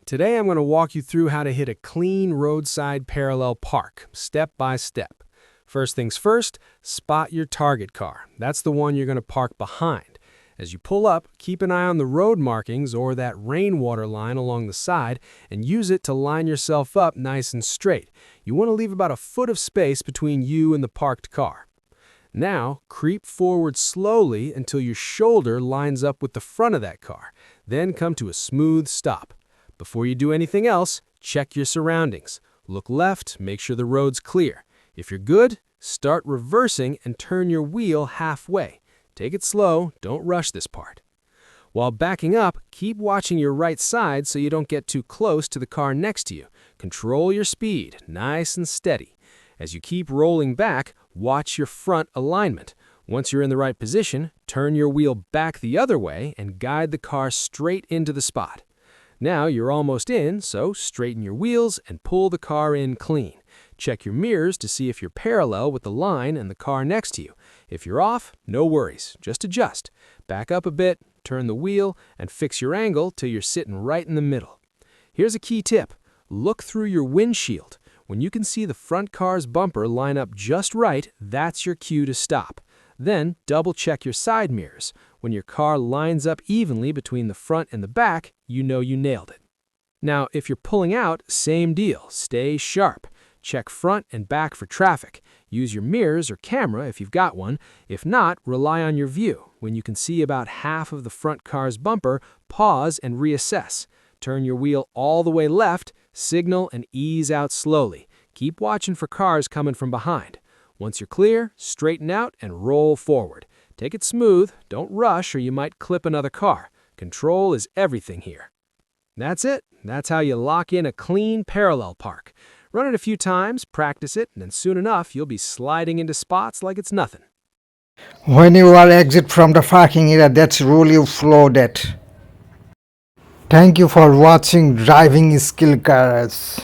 Today I'm going to walk you through how to hit a clean roadside parallel park, step by step. First things first, spot your target car. That's the one you're going to park behind. As you pull up, keep an eye on the road markings or that rainwater line along the side and use it to line yourself up nice and straight. You want to leave about a foot of space between you and the parked car. Now, creep forward slowly until your shoulder lines up with the front of that car. Then come to a smooth stop. Before you do anything else, check your surroundings. Look left, make sure the road's clear. If you're good, start reversing and turn your wheel halfway. Take it slow, don't rush this part. While backing up, keep watching your right side so you don't get too close to the car next to you. Control your speed, nice and steady. As you keep rolling back, watch your front alignment. Once you're in the right position, turn your wheel back the other way and guide the car straight into the spot. Now you're almost in, so straighten your wheels and pull the car in clean. Check your mirrors to see if you're parallel with the line and the car next to you. If you're off, no worries, just adjust. Back up a bit, turn the wheel, and fix your angle till you're sitting right in the middle. Here's a key tip. Look through your windshield. When you can see the front car's bumper line up just right, that's your cue to stop. Then double-check your side mirrors. When your car lines up evenly between the front and the back, you know you nailed it. Now, if you're pulling out, same deal. Stay sharp. Check front and back for traffic. Use your mirrors or camera if you've got one. If not, rely on your view. When you can see about half of the front car's bumper, pause and reassess. Turn your wheel all the way left, signal, and ease out slowly. Keep watching for cars coming from behind. Once you're clear, straighten out and roll forward. Take it smooth, don't rush or you might clip another car. Control is everything here. That's it. That's how you lock in a clean parallel park. Run it a few times, practice it, and then soon enough you'll be sliding into spots like it's nothing. When you are exit from the parking area, that's rule you follow that. Thank you for watching Driving Skill Cars.